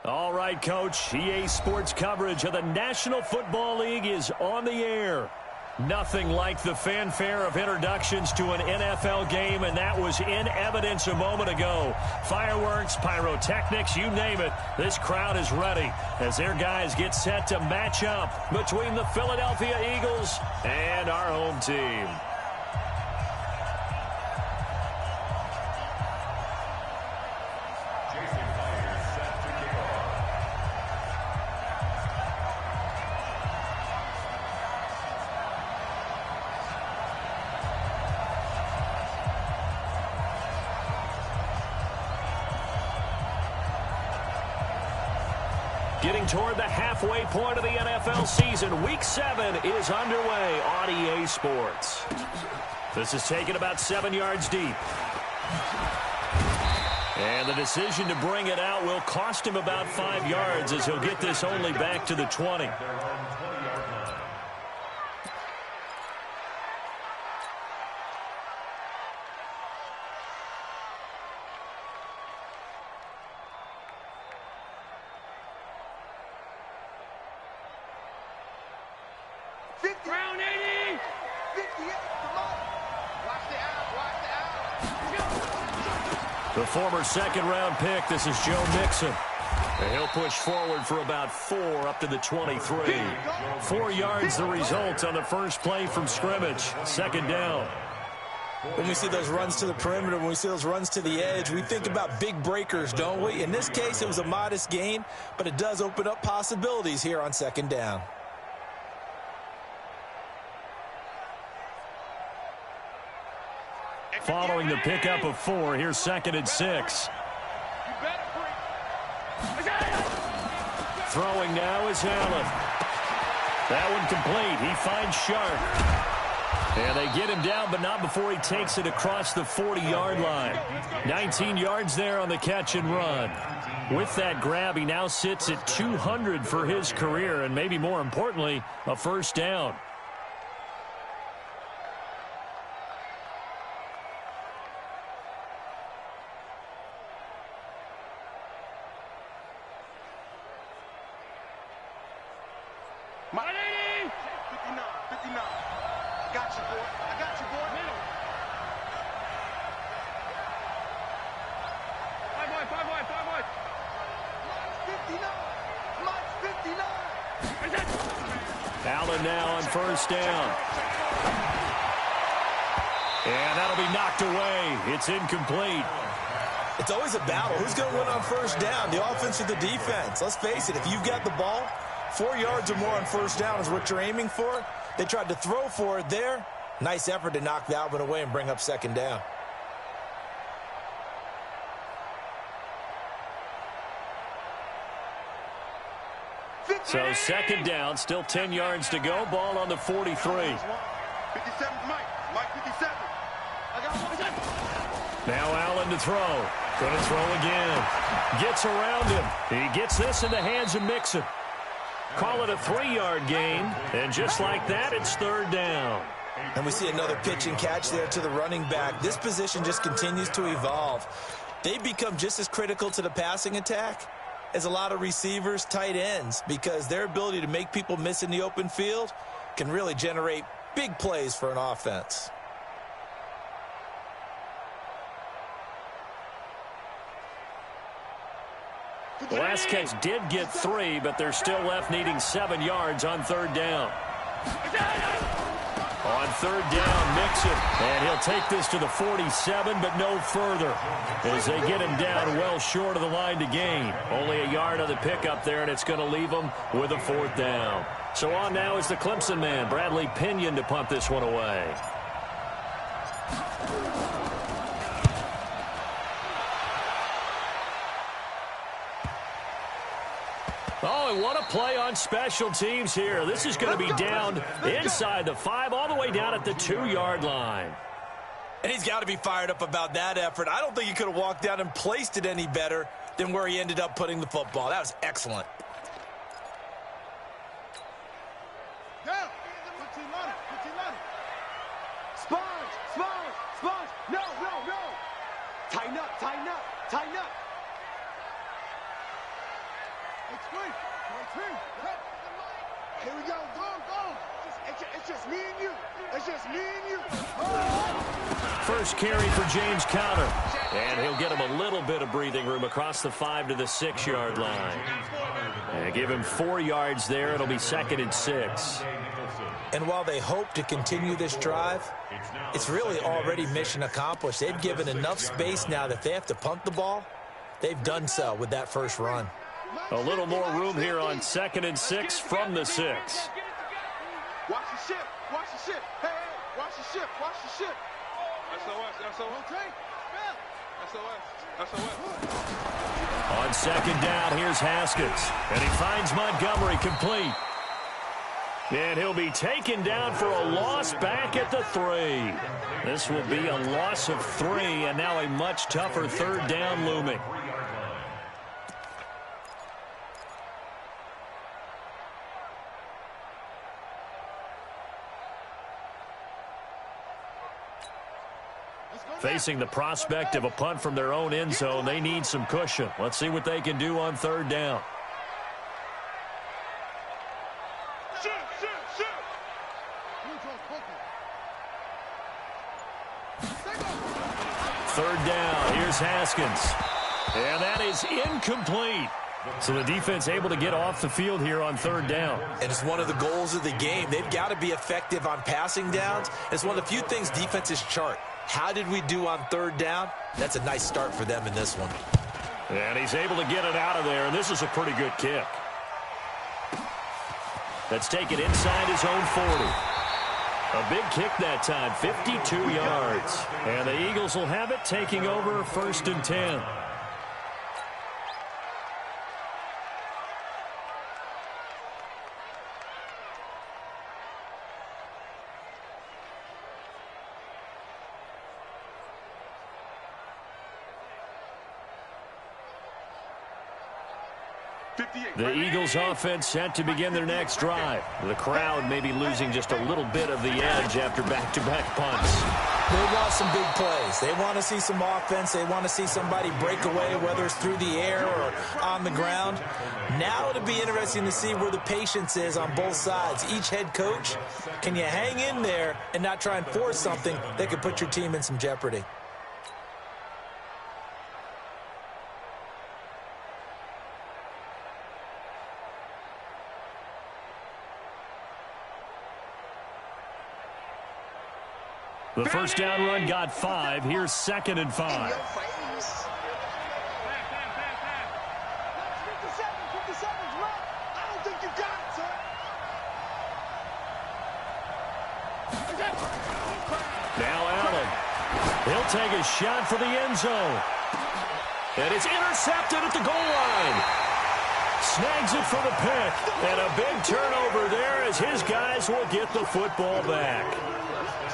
All right, Coach. EA Sports coverage of the National Football League is on the air. Nothing like the fanfare of introductions to an NFL game, and that was in evidence a moment ago. Fireworks, pyrotechnics, you name it. This crowd is ready as their guys get set to match up between the Philadelphia Eagles and our home team. Getting toward the halfway point of the NFL season, Week 7 is underway on EA Sports. This is taken about 7 yards deep. And the decision to bring it out will cost him about 5 yards as he'll get this only back to the 20. Round 80. 58. Come on. Watch the out. The former second-round pick, this is Joe Mixon. And he'll push forward for about 4 up to the 23. 4 yards the result on the first play from scrimmage. Second down. When we see those runs to the perimeter, when we see those runs to the edge, we think about big breakers, don't we? In this case, it was a modest gain, but it does open up possibilities here on second down. Following the pickup of 4, here's 2nd and 6. Throwing now is Allen. That one complete. He finds Sharp. And they get him down, but not before he takes it across the 40-yard line. 19 yards there on the catch and run. With that grab, he now sits at 200 for his career, and maybe more importantly, a first down. Allen now on first down. And that'll be knocked away. It's incomplete. It's always a battle. Who's going to win on first down, the offense or the defense? Let's face it, if you've got the ball, 4 yards or more on first down is what you're aiming for. They tried to throw for it there. Nice effort to knock that one away and bring up second down. So second down, still 10 yards to go. Ball on the 43. 57, Mike 57. Now Allen to throw. Going to throw again. Gets around him. He gets this in the hands of Mixon. Call it a 3-yard gain. And just like that, it's third down. And we see another pitch and catch there to the running back. This position just continues to evolve. They become just as critical to the passing attack as a lot of receivers, tight ends, because their ability to make people miss in the open field can really generate big plays for an offense. The last catch did get 3, but they're still left needing 7 yards on third down. On third down, Mixon, and he'll take this to the 47, but no further as they get him down well short of the line to gain. Only a yard on the pickup there, and it's going to leave him with a fourth down. So on now is the Clemson man, Bradley Pinion, to punt this one away. Oh, and what a play on special teams here. This is going to be down inside the 5, all the way down at the 2-yard line. And he's got to be fired up about that effort. I don't think he could have walked down and placed it any better than where he ended up putting the football. That was excellent. Tighten up. Here we go. Go. It's just me and you. It's just me and you. First carry for James Conner. And he'll get him a little bit of breathing room across the 5 to the 6-yard line. And give him 4 yards there. It'll be 2nd and 6. And while they hope to continue this drive, it's really already mission accomplished. They've given enough space now that if they have to punt the ball, they've done so with that first run. A little more room here on 2nd and 6 from the 6. Watch the ship. Watch the ship. Hey, watch the ship. Watch the ship. SOS. Okay. SOS. On 2nd down, here's Haskins. And he finds Montgomery complete. And he'll be taken down for a loss back at the 3. This will be a loss of 3, and now a much tougher 3rd down looming. Facing the prospect of a punt from their own end zone, they need some cushion. Let's see what they can do on 3rd down. Third down, here's Haskins. And that is incomplete. So the defense able to get off the field here on 3rd down. And it's one of the goals of the game. They've got to be effective on passing downs. It's one of the few things defenses chart. How did we do on 3rd down? That's a nice start for them in this one. And he's able to get it out of there, and this is a pretty good kick. Let's take it inside his own 40. A big kick that time, 52 yards. And the Eagles will have it, taking over 1st and 10. The Eagles offense set to begin their next drive. The crowd may be losing just a little bit of the edge after back-to-back punts. They want some big plays. They want to see some offense. They want to see somebody break away, whether it's through the air or on the ground. Now it'll be interesting to see where the patience is on both sides. Each head coach, can you hang in there and not try and force something that could put your team in some jeopardy? The first down run got 5. Here's 2nd and 5. 57, 57's right. I don't think you got it, sir. Now Allen. He'll take a shot for the end zone. And it's intercepted at the goal line. Snags it for the pick. And a big turnover there as his guys will get the football back.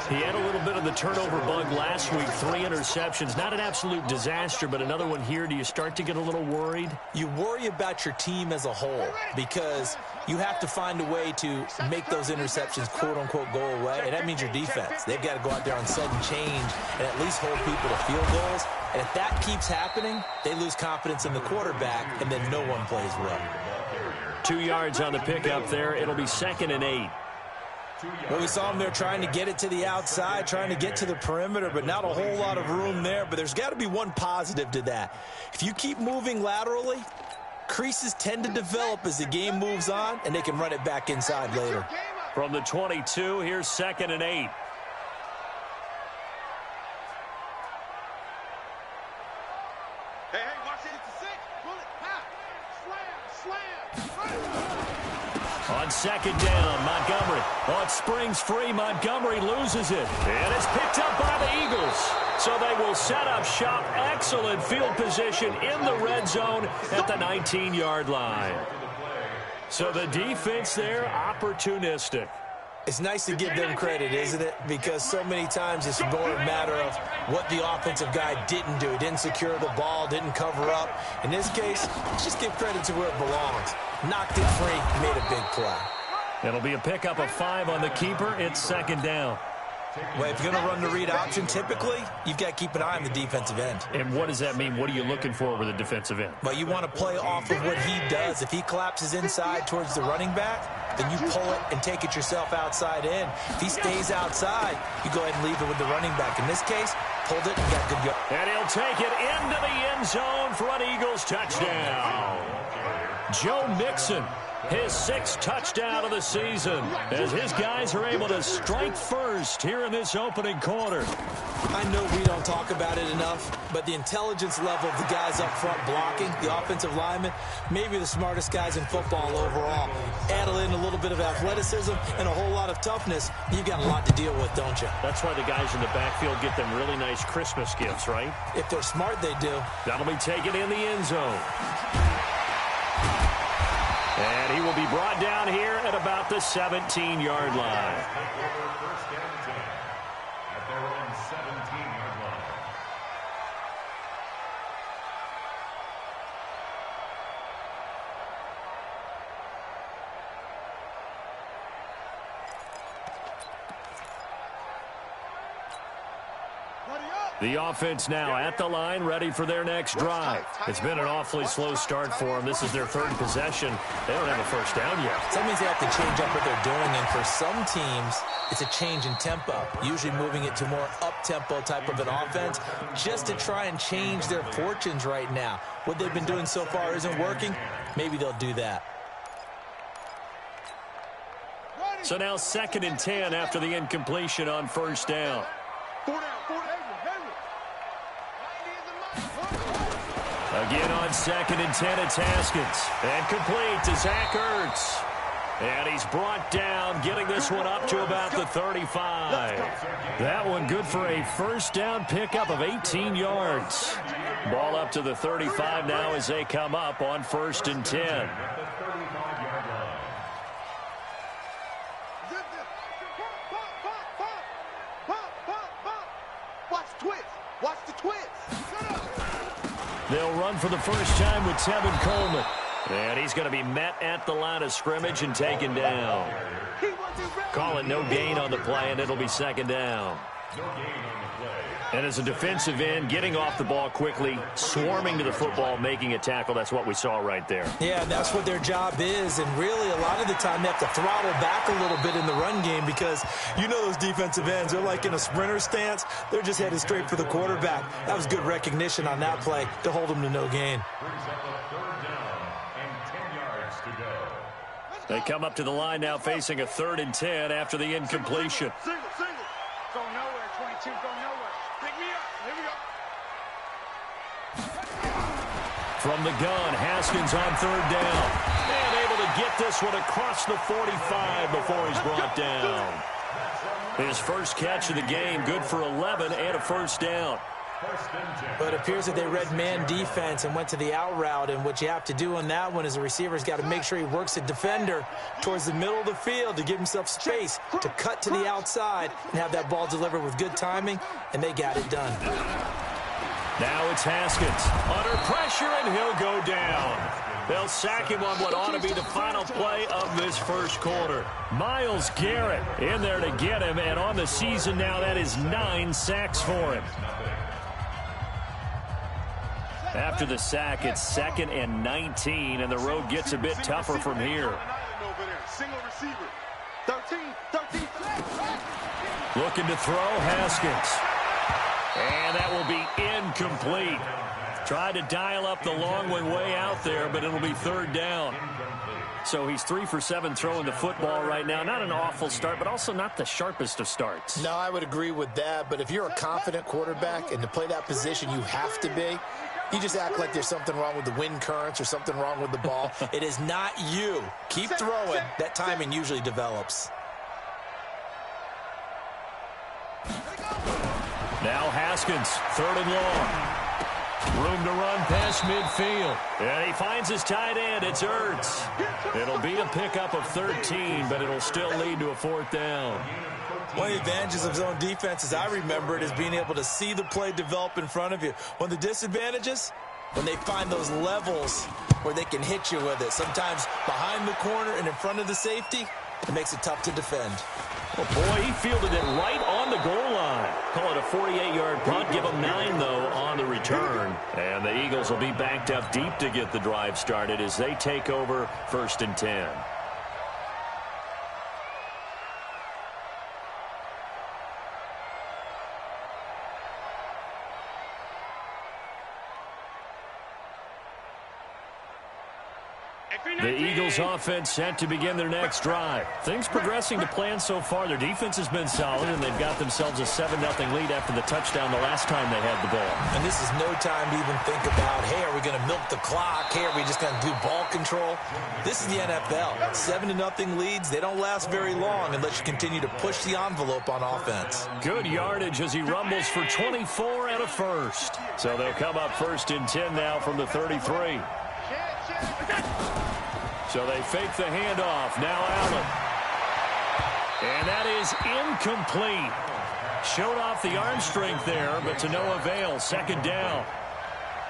He had a little bit of the turnover bug last week, 3 interceptions. Not an absolute disaster, but another one here. Do you start to get a little worried? You worry about your team as a whole because you have to find a way to make those interceptions, quote-unquote, go away, and that means your defense. They've got to go out there on sudden change and at least hold people to field goals. And if that keeps happening, they lose confidence in the quarterback, and then no one plays well. 2 yards on the pickup there. It'll be 2nd and 8. Well, we saw them there trying to get it to the outside, trying to get to the perimeter, but not a whole lot of room there. But there's got to be one positive to that. If you keep moving laterally, creases tend to develop as the game moves on, and they can run it back inside later. From the 22, here's 2nd and 8. Hey, watch it. It's a 6. Pull it. Pop. Slam. On 2nd down, Montgomery. Oh, it springs free. Montgomery loses it. And it's picked up by the Eagles. So they will set up shop. Excellent field position in the red zone at the 19-yard line. So the defense there, opportunistic. It's nice to give them credit, isn't it? Because so many times it's more a matter of what the offensive guy didn't do. He didn't secure the ball, didn't cover up. In this case, let's just give credit to where it belongs. Knocked it free, made a big play. It'll be a pickup of 5 on the keeper. It's 2nd down. Well, if you're going to run the read option, typically, you've got to keep an eye on the defensive end. And what does that mean? What are you looking for with a defensive end? Well, you want to play off of what he does. If he collapses inside towards the running back, then you pull it and take it yourself outside in. If he stays outside, you go ahead and leave it with the running back. In this case, pulled it and got good go. And he'll take it into the end zone for an Eagles touchdown. Joe Mixon, his 6th touchdown of the season, as his guys are able to strike first here in this opening quarter. I know we don't talk about it enough, but the intelligence level of the guys up front blocking, the offensive linemen, maybe the smartest guys in football overall. Add in a little bit of athleticism and a whole lot of toughness, you've got a lot to deal with, don't you? That's why the guys in the backfield get them really nice Christmas gifts, right? If they're smart, they do. That'll be taken in the end zone. And he will be brought down here at about the 17-yard line. The offense now at the line, ready for their next drive. It's been an awfully slow start for them. This is their 3rd possession. They don't have a first down yet. So that means they have to change up what they're doing, and for some teams, it's a change in tempo, usually moving it to more up-tempo type of an offense, just to try and change their fortunes right now. What they've been doing so far isn't working. Maybe they'll do that. So now 2nd and 10 after the incompletion on first down. Again on 2nd and 10, it's Haskins. And complete to Zach Ertz. And he's brought down, getting this one up to about the 35. That one good for a first down pickup of 18 yards. Ball up to the 35 now as they come up on 1st and 10. Watch the twist. They'll run for the first time with Tevin Coleman. And he's going to be met at the line of scrimmage and taken down. Call it no gain on the play, and it'll be 2nd down. And as a defensive end, getting off the ball quickly, swarming to the football, making a tackle, that's what we saw right there. Yeah, that's what their job is, and really a lot of the time they have to throttle back a little bit in the run game because you know those defensive ends, they're like in a sprinter stance. They're just headed straight for the quarterback. That was good recognition on that play to hold them to no gain. They come up to the line now facing a 3rd and 10 after the incompletion. Single. Go nowhere, 22, go nowhere. Pick me up. Here we go. From the gun, Haskins on 3rd down. And able to get this one across the 45 before he's brought down. His first catch of the game, good for 11 and a first down. But it appears that they read man defense and went to the out route, and what you have to do on that one is the receiver's got to make sure he works the defender towards the middle of the field to give himself space to cut to the outside and have that ball delivered with good timing, and they got it done. Now it's Haskins under pressure, and he'll go down. They'll sack him on what ought to be the final play of this first quarter. Myles Garrett in there to get him, and on the season now that is 9 sacks for him. After the sack, it's 2nd and 19, and the road gets a bit tougher from here. Single receiver. 13. Looking to throw, Haskins. And that will be incomplete. Tried to dial up the long one way out there, but it'll be 3rd down. So he's 3 for 7 throwing the football right now. Not an awful start, but also not the sharpest of starts. No, I would agree with that, but if you're a confident quarterback and to play that position you have to be, you just act like there's something wrong with the wind currents or something wrong with the ball. It is not you. Keep throwing. That timing usually develops. Now Haskins, 3rd and long. Room to run past midfield. And he finds his tight end. It's Ertz. It'll be a pickup of 13, but it'll still lead to a 4th down. One of the advantages of zone defense, as I remember it, is being able to see the play develop in front of you. One of the disadvantages, when they find those levels where they can hit you with it. Sometimes behind the corner and in front of the safety, it makes it tough to defend. Oh, boy, he fielded it right on the the goal line. Call it a 48-yard punt. Give them 9, though, on the return. And the Eagles will be backed up deep to get the drive started as they take over 1st and 10. The Eagles offense set to begin their next drive. Things progressing to plan so far. Their defense has been solid, and they've got themselves a 7-0 lead after the touchdown the last time they had the ball. And this is no time to even think about, hey, are we going to milk the clock? Hey, are we just going to do ball control? This is the NFL. 7-0 leads, they don't last very long unless you continue to push the envelope on offense. Good yardage as he rumbles for 24 and a first. So they'll come up 1st and 10 now from the 33. So they fake the handoff. Now Allen. And that is incomplete. Showed off the arm strength there, but to no avail. 2nd down.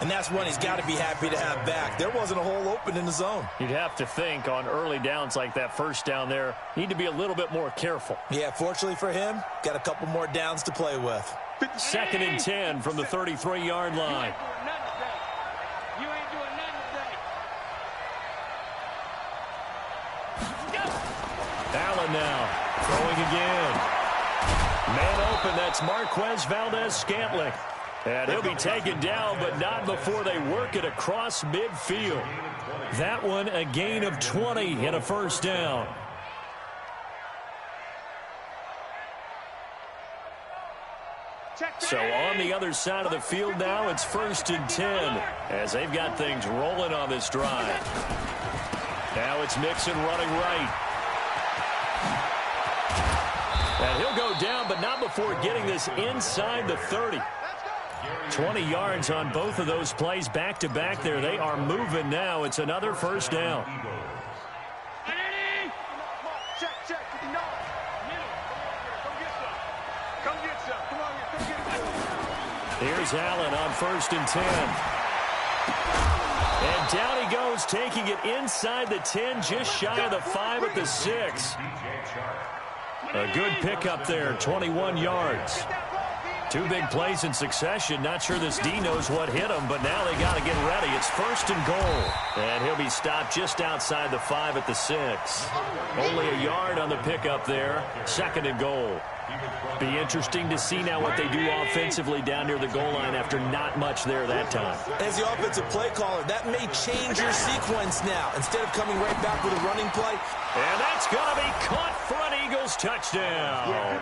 And that's one he's got to be happy to have back. There wasn't a hole open in the zone. You'd have to think on early downs like that 1st down there, need to be a little bit more careful. Yeah, fortunately for him, got a couple more downs to play with. 2nd and 10 from the 33-yard line. Allen now throwing again. Man open, that's Marquez Valdez-Scantling. And he'll be taken down, but not before they work it across midfield. That one a gain of 20 and a 1st down. So on the other side of the field now, it's 1st and 10 as they've got things rolling on this drive. Now it's Mixon running right. And he'll go down, but not before getting this inside the 30. 20 yards on both of those plays back-to-back there. They are moving now. It's another 1st down. Here's Allen on 1st and 10. And down he goes, taking it inside the 10, just shy of the 5 at the 6. A good pickup there, 21 yards. 2 big plays in succession. Not sure this D knows what hit him, but now they got to get ready. It's 1st and goal. And he'll be stopped just outside the 5 at the 6. Only a yard on the pickup there. 2nd and goal. Be interesting to see now what they do offensively down near the goal line after not much there that time. As the offensive play caller, that may change your sequence now. Instead of coming right back with a running play. And that's going to be caught for an Eagles touchdown.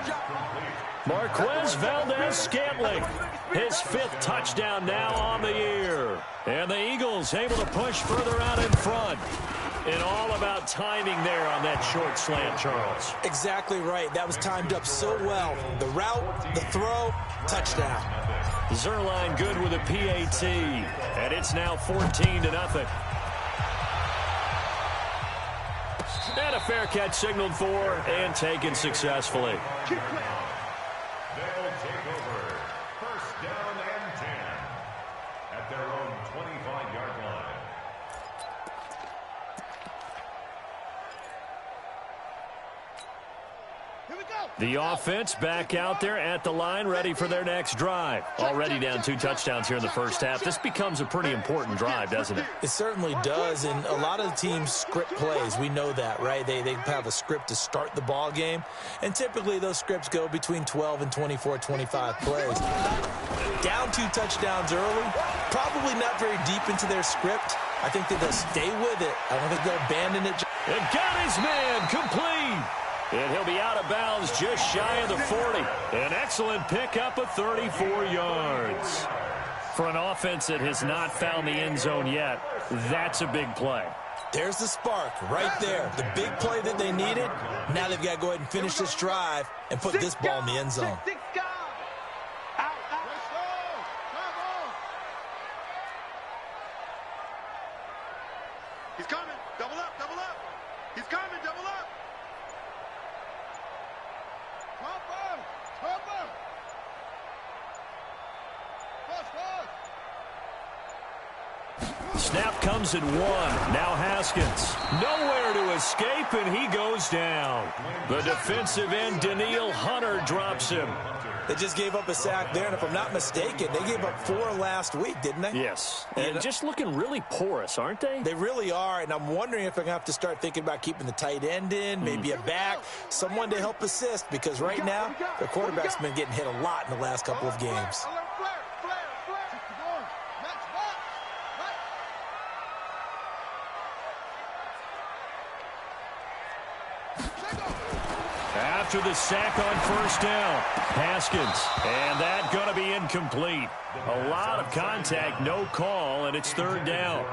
Marquez Valdez-Scantling, his 5th touchdown now on the year. And the Eagles able to push further out in front. And all about timing there on that short slant, Charles. Exactly right. That was timed up so well. The route, the throw, touchdown. Zerline good with a PAT. And it's now 14-0. And a fair catch signaled for and taken successfully. They'll take over 1st down and 10 at their own 25-yard line. The offense back out there at the line, ready for their next drive. Already down 2 touchdowns here in the 1st half. This becomes a pretty important drive, doesn't it? It certainly does, and a lot of the teams script plays. We know that, right? They have a script to start the ball game, and typically those scripts go between 12 and 24, 25 plays. Down 2 touchdowns early, probably not very deep into their script. I think that they'll stay with it. I don't think they'll abandon it. And got his man complete. And he'll be out of bounds just shy of the 40. An excellent pickup of 34 yards. For an offense that has not found the end zone yet, that's a big play. There's the spark right there. The big play that they needed. Now they've got to go ahead and finish this drive and put this ball in the end zone. He's coming. Double up, double up. He's coming, double up. Snap comes at 1. Now Haskins. Nowhere to escape, and he goes down. The defensive end, Daniil Hunter, drops him. They just gave up a sack there, and if I'm not mistaken, they gave up 4 last week, didn't they? Yes. And just looking really porous, aren't they? They really are, and I'm wondering if they're going to have to start thinking about keeping the tight end in, maybe a back, someone to help assist, because right now, their quarterback's been getting hit a lot in the last couple of games. After the sack on first down, Haskins, and that going to be incomplete. A lot of contact, no call, and it's 3rd down.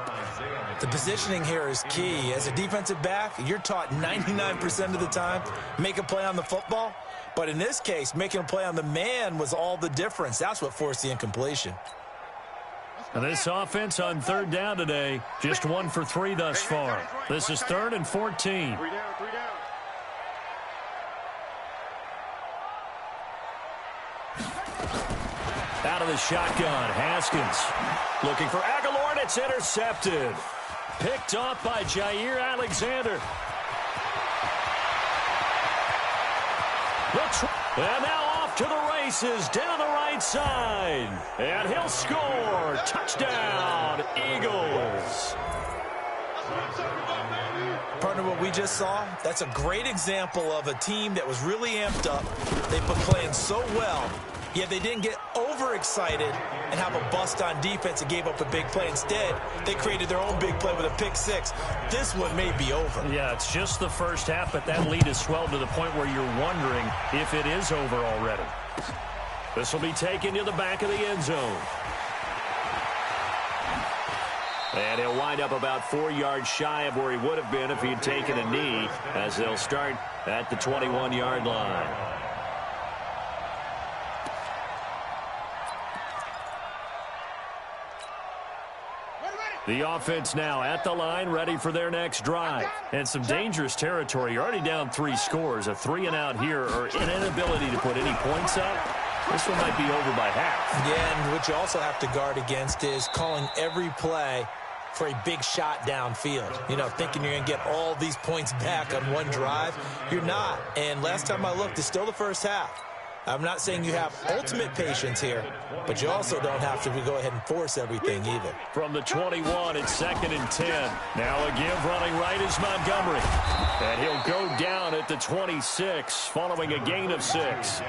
The positioning here is key. As a defensive back, you're taught 99% of the time, make a play on the football. But in this case, making a play on the man was all the difference. That's what forced the incompletion. And this offense on 3rd down today, just 1 for 3 thus far. This is 3rd and 14. 3 down. Out of the shotgun, Haskins looking for Aguilar, and it's intercepted. Picked off by Jair Alexander. And now off to the races, down the right side. And he'll score. Touchdown, Eagles. Partner, what we just saw, that's a great example of a team that was really amped up. They've been playing so well, yet they didn't get overexcited and have a bust on defense and gave up a big play. Instead, they created their own big play with a pick 6. This one may be over. Yeah, it's just the first half, but that lead has swelled to the point where you're wondering if it is over already. This will be taken to the back of the end zone. And he'll wind up about 4 yards shy of where he would have been if he had taken a knee, as they'll start at the 21-yard line. The offense now at the line, ready for their next drive. And some dangerous territory. You're already down 3 scores. A 3-and-out here, or an inability to put any points up. This one might be over by half. Yeah, and what you also have to guard against is calling every play for a big shot downfield. You know, thinking you're going to get all these points back on one drive. You're not. And last time I looked, it's still the first half. I'm not saying you have ultimate patience here, but you also don't have to go ahead and force everything either. From the 21, it's 2nd and 10. Now a give running right is Montgomery. And he'll go down at the 26 following a gain of 6.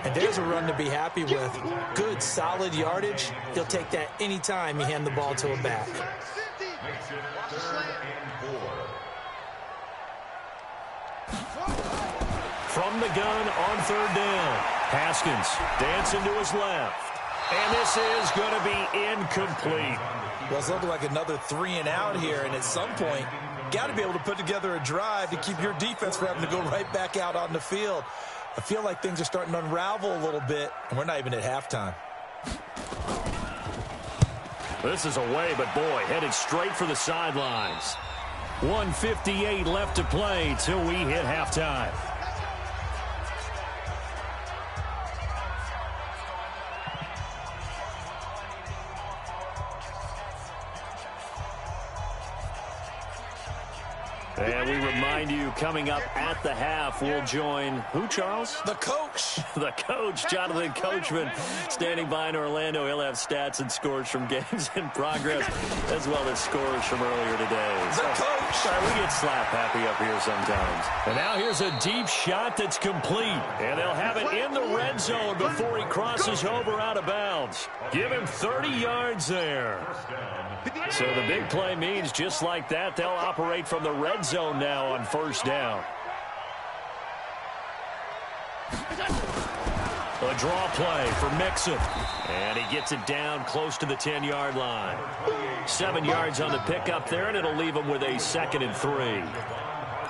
And there's a run to be happy with. Good, solid yardage. He'll take that anytime you hand the ball to a back. From the gun on 3rd down. Haskins dancing to his left. And this is going to be incomplete. Well, it's looking like another 3-and-out here, and at some point, got to be able to put together a drive to keep your defense from having to go right back out on the field. I feel like things are starting to unravel a little bit, and we're not even at halftime. This is away, but boy, headed straight for the sidelines. 1:58 left to play till we hit halftime. And we remind you, coming up at the half, we'll join who, Charles? The coach. The coach, Jonathan Coachman, standing by in Orlando. He'll have stats and scores from games in progress, as well as scores from earlier today. The coach. Sorry, we get slap happy up here sometimes. And now here's a deep shot that's complete. And they'll have it in the red zone before he crosses over out of bounds. Give him 30 yards there. So the big play means just like that, they'll operate from the red zone now on 1st down. A draw play for Mixon. And he gets it down close to the 10-yard line. 7 yards on the pickup there, and it'll leave him with a 2nd and 3.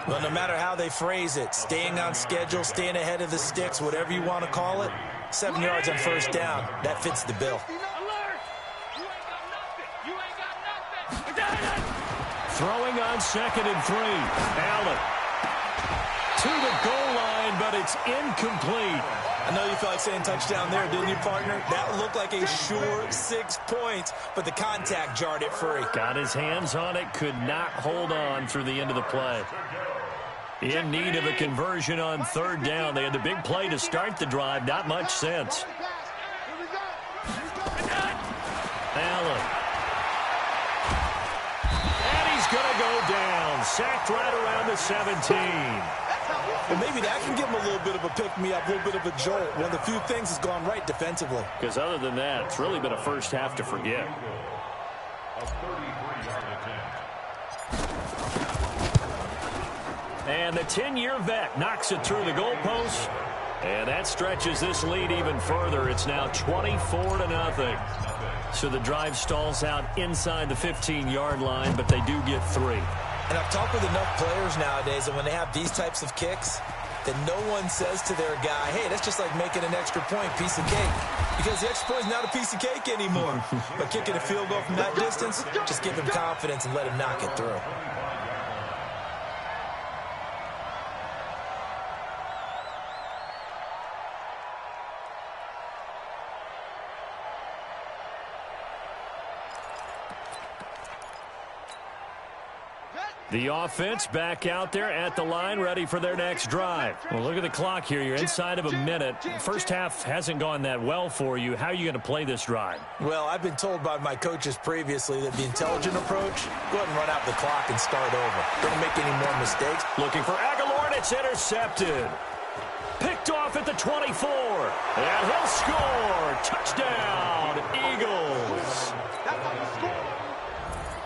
Well, no matter how they phrase it, staying on schedule, staying ahead of the sticks, whatever you want to call it, 7 yards on 1st down, that fits the bill. Throwing on 2nd and 3. Allen to the goal line, but it's incomplete. I know you felt like saying touchdown there, didn't you, partner? That looked like a sure 6 points, but the contact jarred it free. Got his hands on it, could not hold on through the end of the play. In need of a conversion on third down. They had the big play to start the drive. Not much sense. Allen. And he's going to go down. Sacked right around the 17. Well, maybe that can give him a little bit of a pick-me-up, a little bit of a jolt. One of the few things has gone right defensively. Because other than that, it's really been a first half to forget. And the 10-year vet knocks it through the goalpost. And that stretches this lead even further. It's now 24-0. So the drive stalls out inside the 15-yard line, but they do get 3. And I've talked with enough players nowadays that when they have these types of kicks, that no one says to their guy, hey, that's just like making an extra point, piece of cake. Because the extra point is not a piece of cake anymore. But kicking a field goal from that distance, just give him confidence and let him knock it through. The offense back out there at the line, ready for their next drive. Well, look at the clock here. You're inside of a minute. First half hasn't gone that well for you. How are you going to play this drive? Well, I've been told by my coaches previously that the intelligent approach, go ahead and run out the clock and start over. Don't make any more mistakes. Looking for Aguilar, and it's intercepted. Picked off at the 24. And he'll score. Touchdown, Eagles.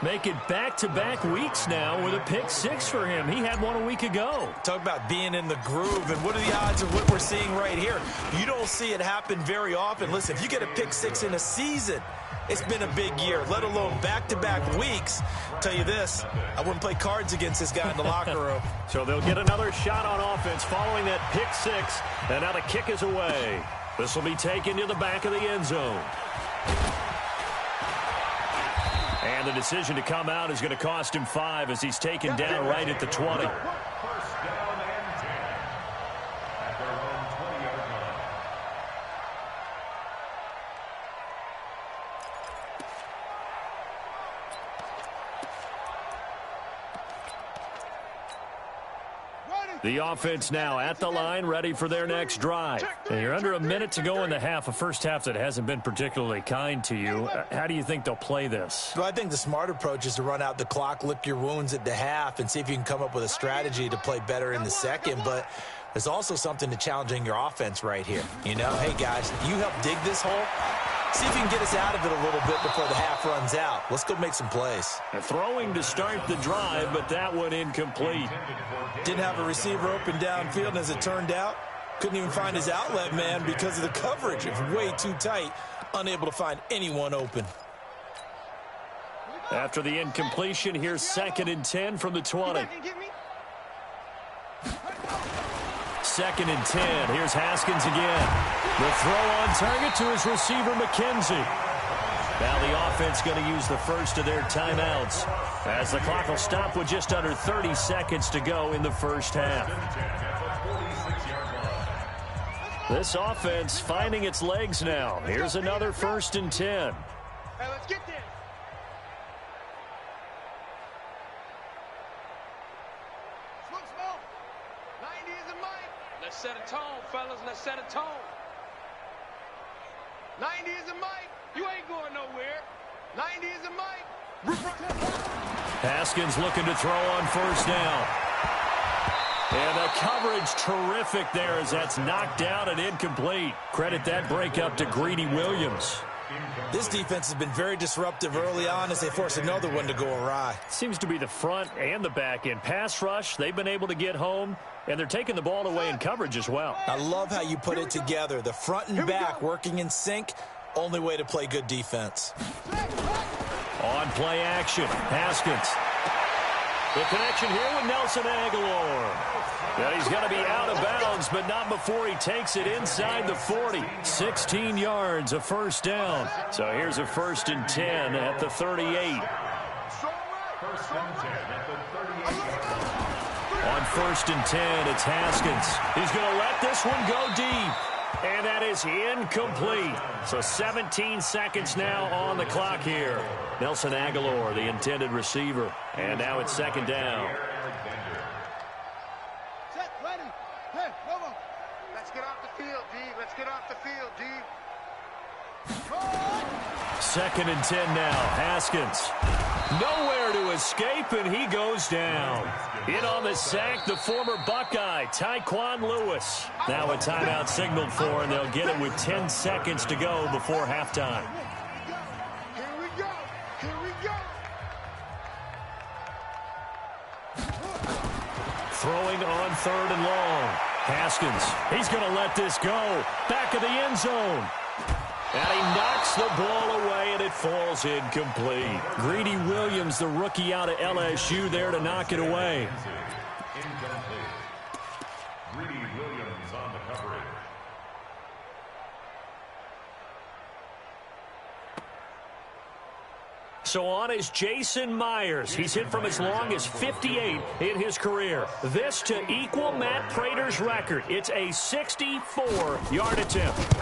Make it back-to-back weeks now with a pick 6 for him. He had one a week ago. Talk about being in the groove, and what are the odds of what we're seeing right here? You don't see it happen very often. Listen, if you get a pick 6 in a season, it's been a big year, let alone back-to-back weeks. Tell you this, I wouldn't play cards against this guy in the locker room. So they'll get another shot on offense following that pick 6, and now the kick is away. This will be taken to the back of the end zone. And the decision to come out is going to cost him 5 as he's taken down right at the 20. First down and 10 at their own 20-yard line. The offense now at the line, ready for their next drive. And you're under a minute to go in the half, a first half that hasn't been particularly kind to you. How do you think they'll play this? Well, I think the smart approach is to run out the clock, lick your wounds at the half, and see if you can come up with a strategy to play better in the second. But there's also something to challenging your offense right here. You know, hey, guys, you help dig this hole. See if you can get us out of it a little bit before the half runs out. Let's go make some plays. Throwing to start the drive, but that one incomplete. Didn't have a receiver open downfield, and as it turned out, couldn't even find his outlet man because of the coverage. It was way too tight, unable to find anyone open. After the incompletion, here's 2nd and 10 from the 20. 2nd and 10. Here's Haskins again. The throw on target to his receiver, McKenzie. Now the offense going to use the first of their timeouts as the clock will stop with just under 30 seconds to go in the first half. This offense finding its legs now. Here's another 1st and 10. Hey, let's get there. Smoke. 90 is a mic. Let's set a tone, fellas. Let's set a tone. 90 is a mic. You ain't going nowhere. 90 is a mic. Haskins looking to throw on 1st down. And the coverage terrific there as that's knocked down and incomplete. Credit that breakup to Greedy Williams. This defense has been very disruptive early on as they force another one to go awry. Seems to be the front and the back end. Pass rush, they've been able to get home, and they're taking the ball away in coverage as well. I love how you put it together. The front and back working in sync. Only way to play good defense. On play action, Haskins. The connection here with Nelson Aguilar. And he's going to be out of bounds, but not before he takes it inside the 40. 16 yards, a 1st down. So here's a 1st and 10 at the 38. 1st and 10 at the 38-yard line. On 1st and 10, it's Haskins. He's going to let this one go deep. And that is incomplete. So 17 seconds now on the clock here. Nelson Aguilar, the intended receiver. And now it's 2nd down. field, D. Let's get off the field, D. 2nd and 10 now. Haskins. Nowhere to escape, and he goes down. In on the sack, the former Buckeye, Tyquan Lewis. Now a timeout signaled for, and they'll get it with 10 seconds to go before halftime. Here we go. Here we go. Throwing on 3rd and long. Haskins, he's going to let this go. Back of the end zone. And he knocks the ball away, and it falls incomplete. Greedy Williams, the rookie out of LSU, there to knock it away. Incomplete. Greedy Williams on the coverage. So on is Jason Myers. He's hit from as long as 58 in his career. This to equal Matt Prater's record. It's a 64-yard attempt.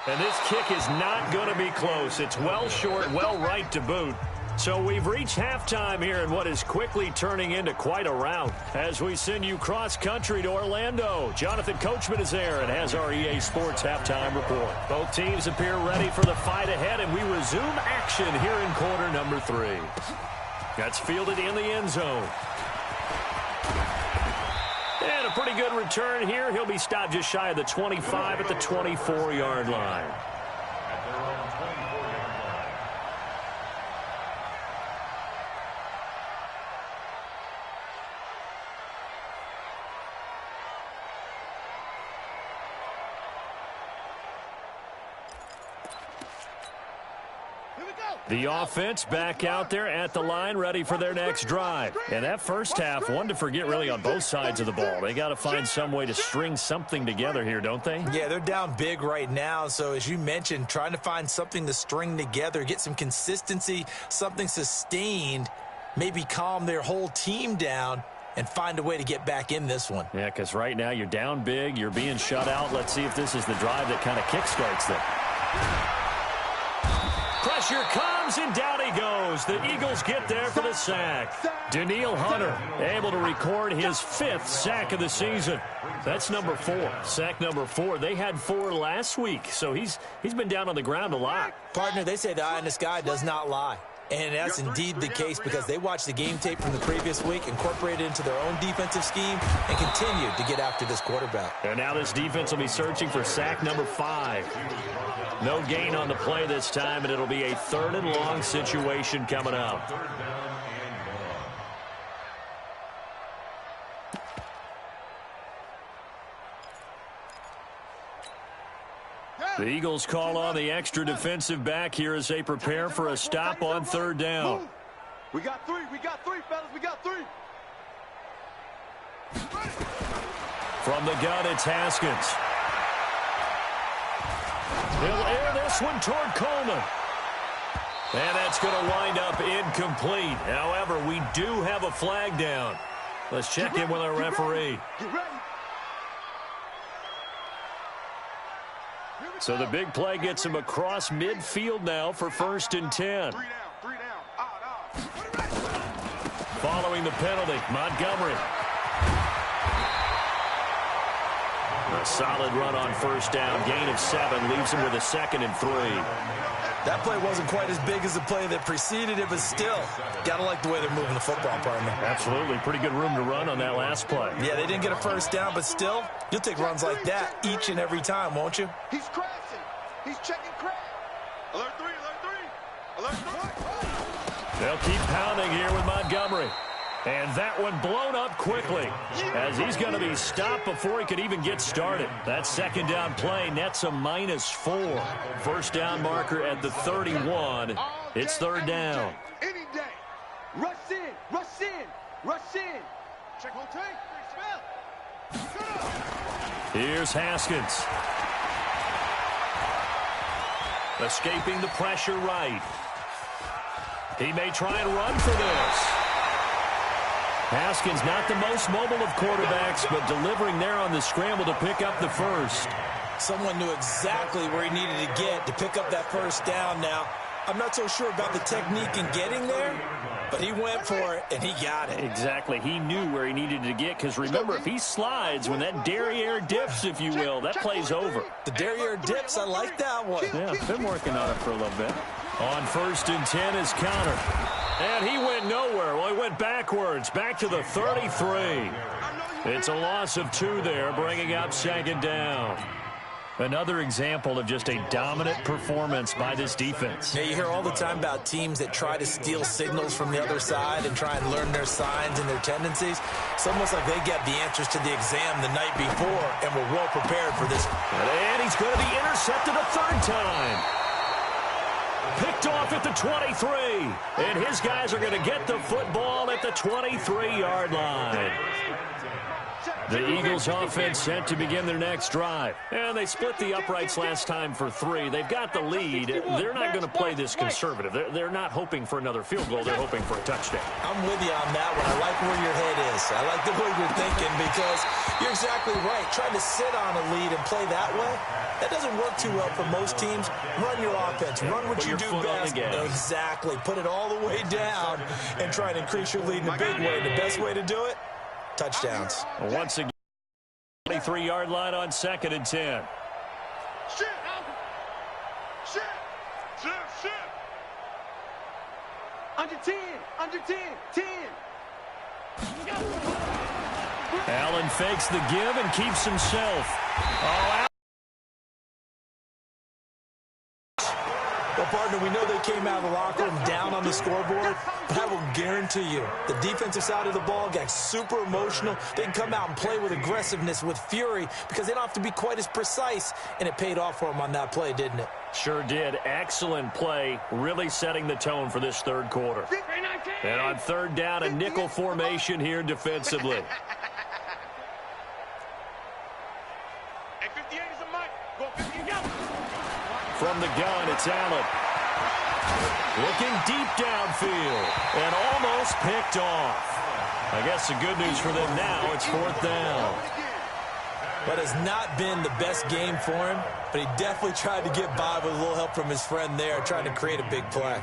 And this kick is not going to be close. It's well short, well right to boot. So we've reached halftime here in what is quickly turning into quite a rout. As we send you cross-country to Orlando, Jonathan Coachman is there and has our EA Sports halftime report. Both teams appear ready for the fight ahead, and we resume action here in quarter number 3. That's fielded in the end zone. And a pretty good return here. He'll be stopped just shy of the 25 at the 24-yard line. At their own 24-yard line. The offense back out there at the line, ready for their next drive. And that first half, one to forget really on both sides of the ball. They got to find some way to string something together here, don't they? Yeah, they're down big right now. So as you mentioned, trying to find something to string together, get some consistency, something sustained, maybe calm their whole team down and find a way to get back in this one. Yeah, because right now you're down big, you're being shut out. Let's see if this is the drive that kind of kickstarts them. Pressure comes, and down he goes. The Eagles get there for the sack. Danielle Hunter able to record his 5th sack of the season. That's number 4. Sack number 4. They had 4 last week, so he's been down on the ground a lot. Partner, they say the eye in the sky does not lie. And that's indeed the case because they watched the game tape from the previous week, incorporated it into their own defensive scheme, and continued to get after this quarterback. And now this defense will be searching for sack number 5. No gain on the play this time, and it'll be a 3rd and long situation coming up. The Eagles call on the extra defensive back here as they prepare for a stop on 3rd down. We got 3. We got 3, fellas. We got 3. From the gun, it's Haskins. He'll air this one toward Coleman. And that's going to wind up incomplete. However, we do have a flag down. Let's check in with our referee. Get ready. So the big play gets him across midfield now for 1st and 10. 3 down. 3 down. Out. Following the penalty, Montgomery. A solid run on 1st down. Gain of 7 leaves him with a 2nd and 3. That play wasn't quite as big as the play that preceded it, but still, got to like the way they're moving the football, partner. Absolutely. Pretty good room to run on that last play. Yeah, they didn't get a 1st down, but still, you'll take runs like that each and every time, won't you? He's crashing. He's checking crash. Alert 3. Alert 3. Alert 3. They'll keep pounding here with Montgomery. And that one blown up quickly as he's going to be stopped before he could even get started. That 2nd down play nets a -4. 1st down marker at the 31. It's 3rd down. Any day. Rush in. Rush in. Rush in. Check on tape. Here's Haskins. Escaping the pressure right. He may try and run for this. Haskins not the most mobile of quarterbacks, but delivering there on the scramble to pick up the 1st. Someone knew exactly where he needed to get to pick up that 1st down now. I'm not so sure about the technique in getting there, But he went for it, and he got it. Exactly. He knew where he needed to get, because remember, if he slides, when that derriere dips, if you will, that play's over. The derriere dips, I like that one. Yeah, been working on it for a little bit. On 1st and 10 is Connor. And he went nowhere. Well, he went backwards, back to the 33. It's a loss of 2 there, bringing up 2nd down. Another example of just a dominant performance by this defense. Yeah, you hear all the time about teams that try to steal signals from the other side and try and learn their signs and their tendencies. It's almost like they get the answers to the exam the night before and were well prepared for this. And he's going to be intercepted a 3rd time. Picked off at the 23. And his guys are going to get the football at the 23-yard line. The Eagles offense set to begin their next drive. And they split the uprights last time for 3. They've got the lead. They're not going to play this conservative. They're not hoping for another field goal. They're hoping for a touchdown. I'm with you on that one. I like where your head is. I like the way you're thinking, because you're exactly right. Trying to sit on a lead and play that way, that doesn't work too well for most teams. Run your offense. Run what you do best. Exactly. Put it all the way down and try and increase your lead in a big way. The best way to do it, touchdowns. Once again, 23-yard line on 2nd and 10. Shit. Under 10. 10. Allen fakes the give and keeps himself. Oh, Well, partner, we know they came out of the locker room down on the scoreboard, but I will guarantee you the defensive side of the ball got super emotional. They can come out and play with aggressiveness, with fury, because they don't have to be quite as precise, and it paid off for them on that play, didn't it? sure did. Excellent play, really setting the tone for this 3rd quarter. And on 3rd down, a nickel formation here defensively. From the gun, it's Allen. Looking deep downfield and almost picked off. I guess the good news for them now, it's 4th down. But it's not been the best game for him, but he definitely tried to get by with a little help from his friend there, trying to create a big play.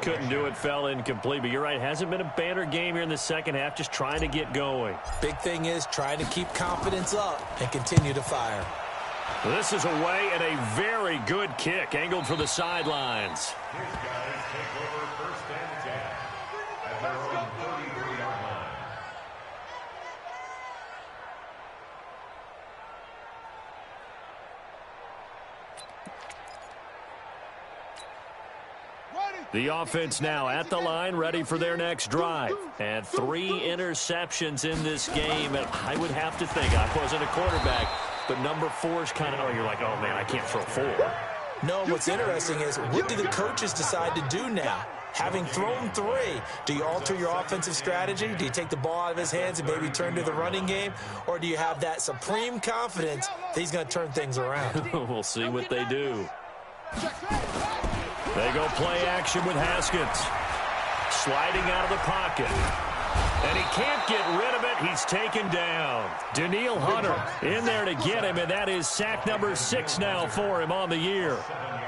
Couldn't do it, fell incomplete, but you're right, hasn't been a banner game here in the 2nd half, just trying to get going. Big thing is trying to keep confidence up and continue to fire. This is away and a very good kick, angled for the sidelines. His guys take over 1st and 10 at their own 33-yard line. The offense now at the line, ready for their next drive. And 3 interceptions in this game. And I would have to think, I wasn't a quarterback, but number 4 is kind of, oh, you're like, oh, man, I can't throw 4. No, what's interesting is, what do the coaches decide to do now? Having thrown 3, do you alter your offensive strategy? Do you take the ball out of his hands and maybe turn to the running game? Or do you have that supreme confidence that he's going to turn things around? We'll see what they do. They go play action with Haskins. Sliding out of the pocket. And he can't get rid of it. He's taken down. Danielle Hunter in there to get him, and that is sack number 6 now for him on the year.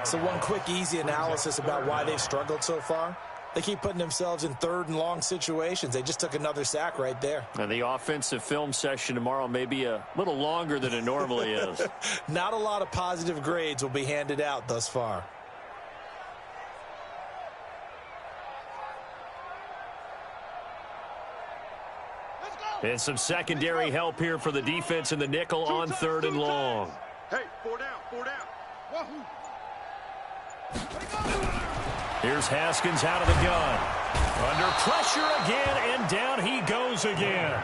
So one quick, easy analysis about why they've struggled so far. They keep putting themselves in 3rd and long situations. They just took another sack right there. And the offensive film session tomorrow may be a little longer than it normally is. Not a lot of positive grades will be handed out thus far. And some secondary help here for the defense in the nickel on 3rd and long. Hey, 4 down, 4 down. Wahoo. Here's Haskins out of the gun. Under pressure again, and down he goes again.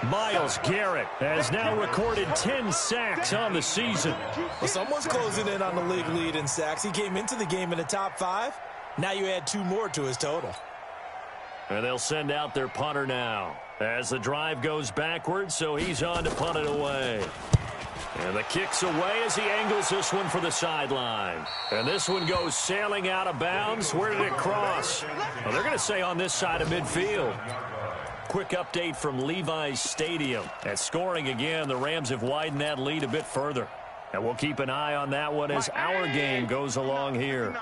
Myles Garrett has now recorded 10 sacks on the season. Well, someone's closing in on the league lead in sacks. He came into the game in the top 5. Now you add 2 more to his total. And they'll send out their punter now as the drive goes backwards, so he's on to punt it away. And the kick's away as he angles this one for the sideline. And this one goes sailing out of bounds. Where did it cross? Well, they're going to say on this side of midfield. Quick update from Levi's Stadium. At scoring again, the Rams have widened that lead a bit further. And we'll keep an eye on that one as our game goes along here.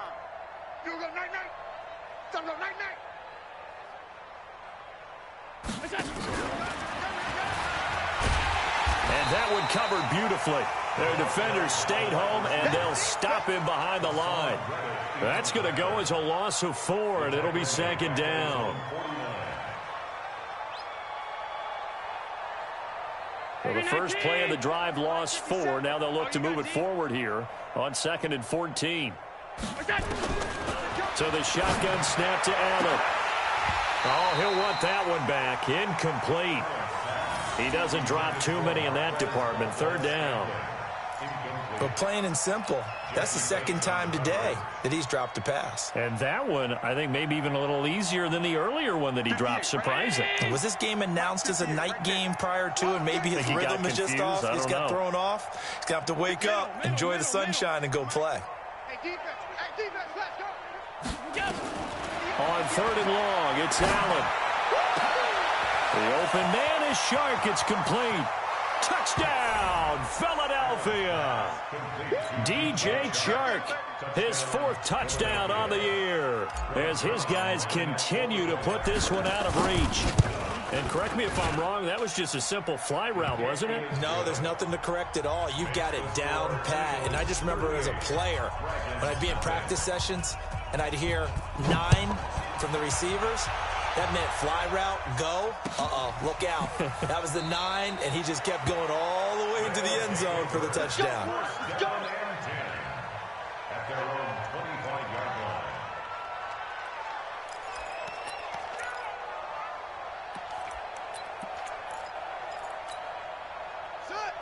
that one covered beautifully. Their defenders stayed home, and they'll stop him behind the line. That's going to go as a loss of 4, and it'll be second down. So the first play of the drive lost 4. Now they'll look to move it forward here on 2nd and 14. So the shotgun snap to Allen. Oh, he'll want that one back. Incomplete. He doesn't drop too many in that department. 3rd down. But plain and simple, that's the 2nd time today that he's dropped a pass. And that one, I think, maybe even a little easier than the earlier one that he dropped. Surprising. Was this game announced as a night game prior to, and maybe his rhythm is just off? He's got thrown off. He's going to have to wake up, enjoy the sunshine, and go play. On 3rd and long, it's Allen. The open man is Shark. It's complete. Touchdown, Philadelphia. DJ Chark, his 4th touchdown on the year, as his guys continue to put this one out of reach. And correct me if I'm wrong, that was just a simple fly route, wasn't it? No, there's nothing to correct at all. You've got it down pat. And I just remember as a player, when I'd be in practice sessions, and I'd hear 9 from the receivers, that meant fly route, go, look out. That was the 9, and he just kept going all the way into the end zone for the touchdown. At their own 25-yard line.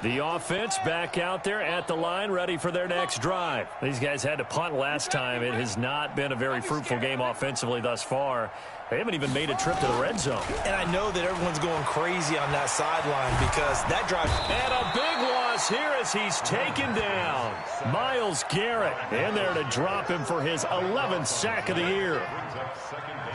The offense back out there at the line, ready for their next drive. These guys had to punt last time. It has not been a very fruitful game offensively thus far. They haven't even made a trip to the red zone. And I know that everyone's going crazy on that sideline because that drive... And a big loss here as he's taken down. Myles Garrett in there to drop him for his 11th sack of the year.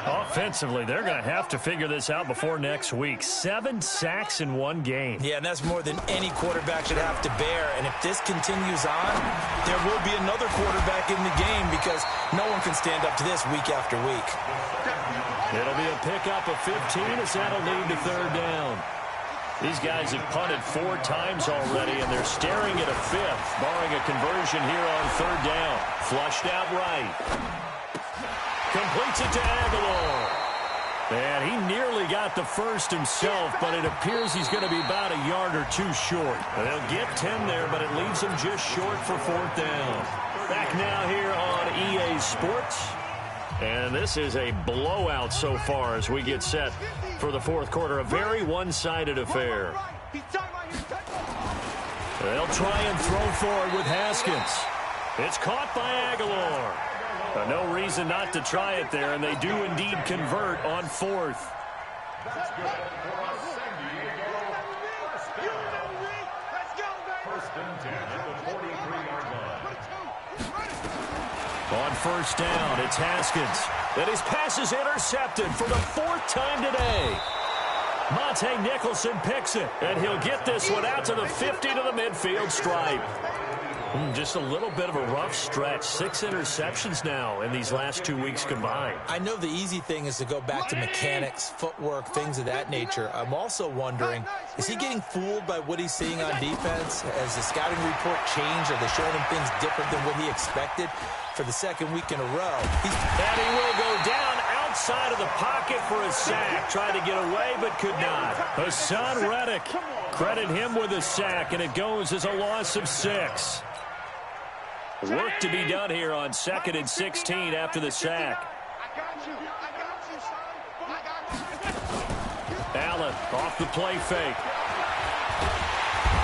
Offensively, they're going to have to figure this out before next week. 7 sacks in one game. Yeah, and that's more than any quarterback should have to bear. And if this continues on, there will be another quarterback in the game because no one can stand up to this week after week. It'll be a pickup of 15 as that'll lead to 3rd down. These guys have punted 4 times already, and they're staring at a 5th, barring a conversion here on 3rd down. Flushed out right. Completes it to Aguilar. And he nearly got the first himself, but it appears he's going to be about a yard or 2 short. They'll get 10 there, but it leaves him just short for 4th down. Back now here on EA Sports. And this is a blowout so far as we get set for the 4th quarter. A very one-sided affair. They'll try and throw forward with Haskins. It's caught by Aguilar. No reason not to try it there, and they do indeed convert on 4th. On 1st down, it's Haskins. And his pass is intercepted for the 4th time today. Monte Nicholson picks it, and he'll get this one out to the 50 to the midfield stripe. Just a little bit of a rough stretch. 6 interceptions now in these last 2 weeks combined. I know the easy thing is to go back to mechanics, footwork, things of that nature. I'm also wondering, is he getting fooled by what he's seeing on defense? Has the scouting report changed? Are they showing him things different than what he expected for the 2nd week in a row? And he will go down outside of the pocket for a sack. Tried to get away, but could not. Hassan Reddick, credit him with a sack, and it goes as a loss of 6. Work to be done here on 2nd and 16 after the sack. Allen off the play fake.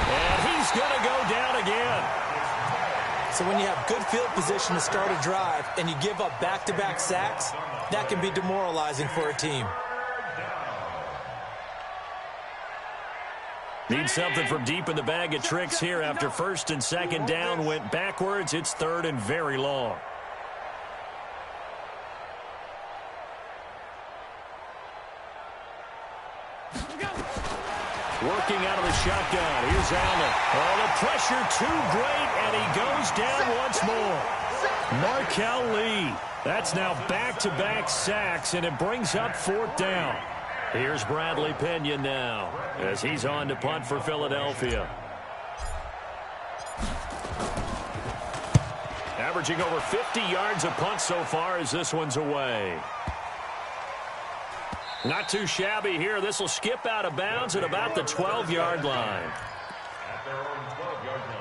And he's going to go down again. So when you have good field position to start a drive and you give up back-to-back sacks, that can be demoralizing for a team. Need something from deep in the bag of tricks here after 1st and 2nd down went backwards. It's 3rd and very long. Working out of the shotgun. Here's Allen. Oh, the pressure too great, and he goes down once more. Markel Lee. That's now back-to-back sacks, and it brings up 4th down. Here's Bradley Pinion now as he's on to punt for Philadelphia. Averaging over 50 yards a punt so far as this one's away. Not too shabby here. This will skip out of bounds at about the 12-yard line. At their own 12-yard line.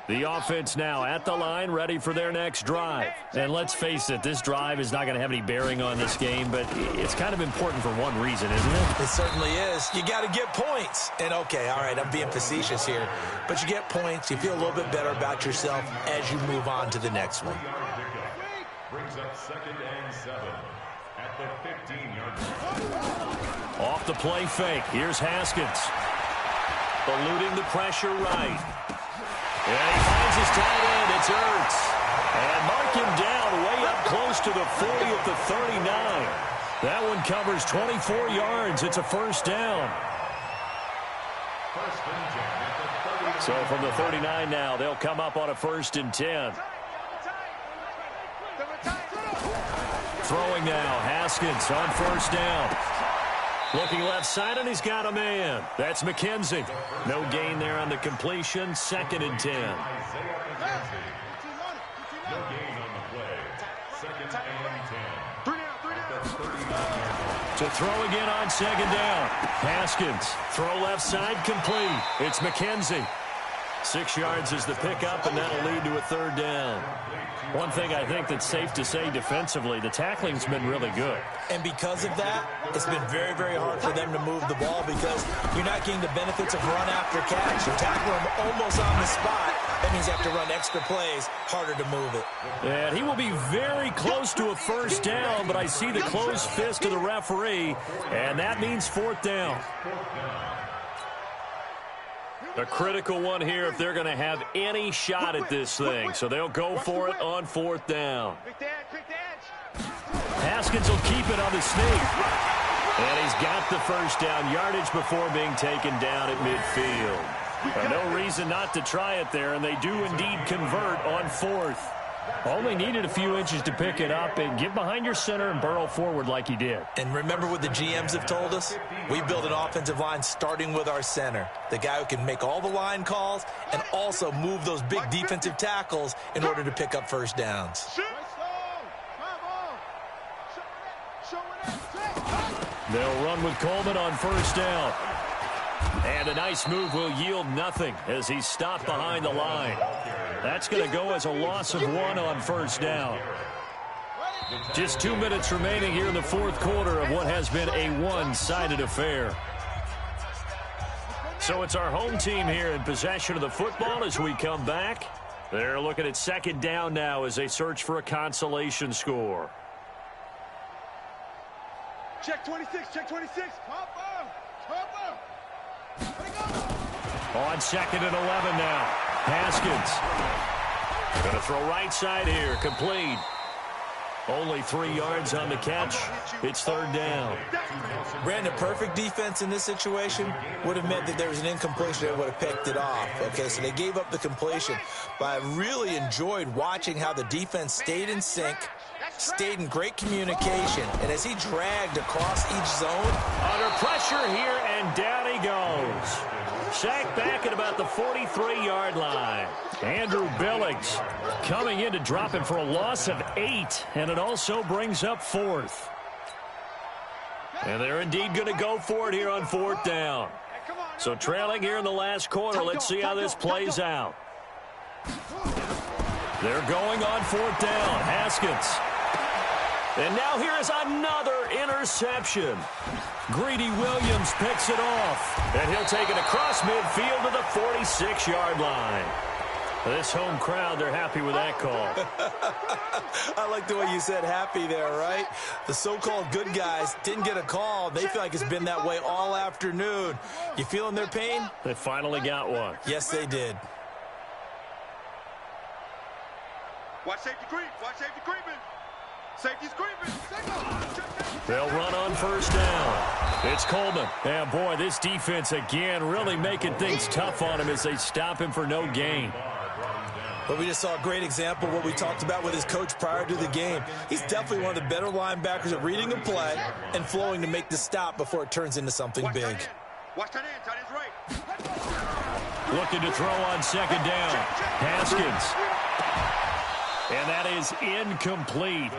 The offense now at the line, ready for their next drive. And let's face it, this drive is not going to have any bearing on this game, but it's kind of important for one reason, isn't it? It certainly is. You got to get points. And, okay, all right, I'm being facetious here. But you get points, you feel a little bit better about yourself as you move on to the next one. Brings up 2nd and 7 at the 15-yard line. Off the play fake. Here's Haskins. Eluding the pressure right. And he finds his tight end. It's Ertz. And mark him down way up close to the 40 at the 39. That one covers 24 yards. It's a first down. First and 10 at the 39. So from the 39 now, they'll come up on a 1st and 10. Throwing now, Haskins on 1st down. Looking left side, and he's got a man. That's McKenzie. No gain there on the completion. 2nd and 10. No gain on the play. 2nd and 10. At the 39-yard line. To throw again on 2nd down. Haskins. Throw left side, complete. It's McKenzie. 6 yards is the pickup, and that'll lead to a 3rd down. One thing I think that's safe to say defensively, the tackling's been really good. And because of that, it's been very, very hard for them to move the ball because you're not getting the benefits of run after catch. You tackle them almost on the spot. That means you have to run extra plays, harder to move it. And he will be very close to a 1st down, but I see the closed fist of the referee, and that means 4th down. A critical one here if they're going to have any shot at this thing. So they'll go for it on 4th down. Haskins will keep it on the sneak. And he's got the 1st down yardage before being taken down at midfield. No reason not to try it there, and they do indeed convert on 4th. Only needed a few inches to pick it up and get behind your center and burrow forward like he did. And remember what the GMs have told us? We build an offensive line starting with our center, the guy who can make all the line calls and also move those big defensive tackles in order to pick up 1st downs. They'll run with Coleman on 1st down. And a nice move will yield nothing as he's stopped behind the line. That's going to go as a loss of 1 on 1st down. Just 2 minutes remaining here in the 4th quarter of what has been a one-sided affair. So it's our home team here in possession of the football as we come back. They're looking at 2nd down now as they search for a consolation score. Check 26, check 26. On 2nd and 11 now. Haskins. Going to throw right side here. Complete. Only 3 yards on the catch. It's 3rd down. Brandon, perfect defense in this situation would have meant that there was an incompletion that would have picked it off. Okay, so they gave up the completion. But I really enjoyed watching how the defense stayed in sync, stayed in great communication, and as he dragged across each zone. Under pressure here, and down he goes. Sacked back at about the 43-yard line. Andrew Billings coming in to drop him for a loss of 8, and it also brings up 4th. And they're indeed going to go for it here on 4th down. So trailing here in the last quarter, let's see how this plays out. They're going on 4th down. Haskins. And now here is another interception. Greedy Williams picks it off. And he'll take it across midfield to the 46-yard line. This home crowd, they're happy with that call. I like the way you said happy there, right? The so-called good guys didn't get a call. They feel like it's been that way all afternoon. You feeling their pain? They finally got one. Yes, they did. Watch safety creep. Watch safety creeping. Safety's creeping. They'll run on 1st down. It's Coleman. And, boy, this defense, again, really making things tough on him as they stop him for no gain. But we just saw a great example of what we talked about with his coach prior to the game. He's definitely one of the better linebackers at reading a play and flowing to make the stop before it turns into something big. Watch that end, tight end's right. Looking to throw on second down. Haskins. And that is incomplete.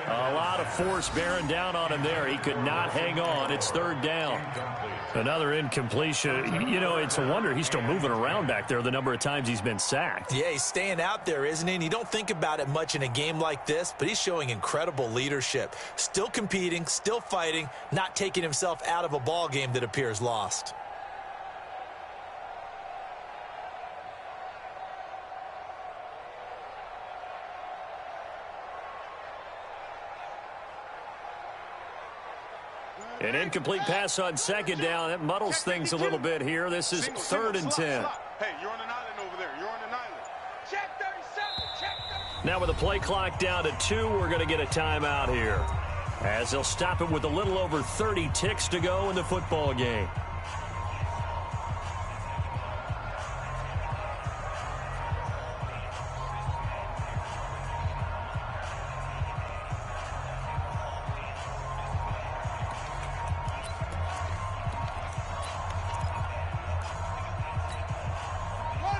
A lot of force bearing down on him there. He could not hang on. It's third down. Another incompletion. You know, it's a wonder he's still moving around back there the number of times he's been sacked. Yeah, he's staying out there, isn't he? And you don't think about it much in a game like this, but he's showing incredible leadership. Still competing, still fighting, not taking himself out of a ball game that appears lost. An incomplete pass on second down. That muddles things a little bit here. This is third and 10. Hey, you're on an island over there. You're on an island. Check 37. Check 37. Now with the play clock down to 2, we're going to get a timeout here, as they'll stop it with a little over 30 ticks to go in the football game.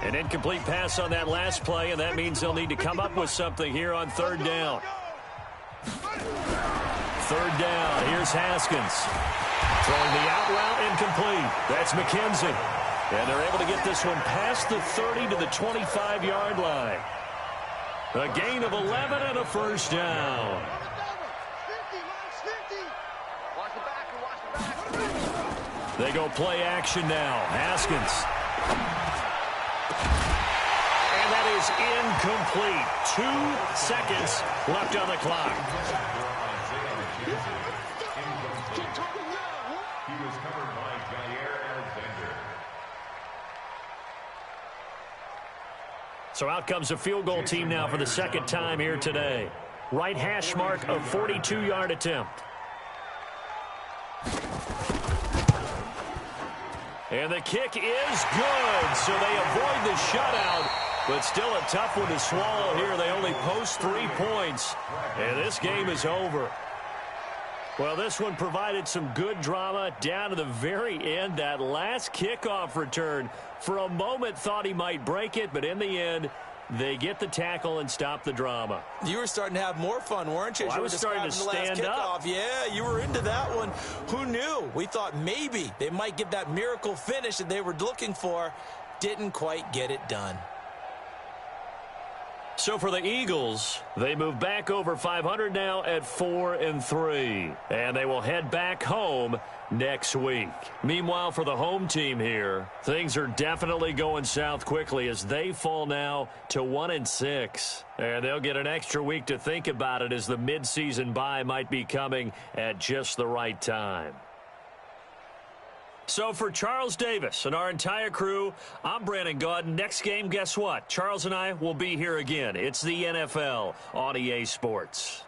An incomplete pass on that last play, and that means they'll need to come up with something here on third down. Third down. Here's Haskins. Throwing the out route, incomplete. That's McKenzie. And they're able to get this one past the 30 to the 25-yard line. A gain of 11 and a first down. They go play action now. Haskins. And that is incomplete. 2 seconds left on the clock. He was covered by Jair Alexander. So out comes a field goal team now for the second time here today. Right hash mark of 42-yard attempt. And the kick is good, so they avoid the shutout, but still a tough one to swallow here. They only post 3 points, and this game is over. Well, this one provided some good drama down to the very end. That last kickoff return, for a moment thought he might break it, but in the end, they get the tackle and stop the drama. You were starting to have more fun, weren't you? Well, I was starting to stand up. Yeah, you were into that one. Who knew? We thought maybe they might get that miracle finish that they were looking for. Didn't quite get it done. So for the Eagles, they move back over 500 now at 4-3. And they will head back home next week. Meanwhile, for the home team here, things are definitely going south quickly as they fall now to 1-6. And they'll get an extra week to think about it, as the midseason bye might be coming at just the right time. So for Charles Davis and our entire crew, I'm Brandon Gaudin. Next game, guess what? Charles and I will be here again. It's the NFL on EA Sports.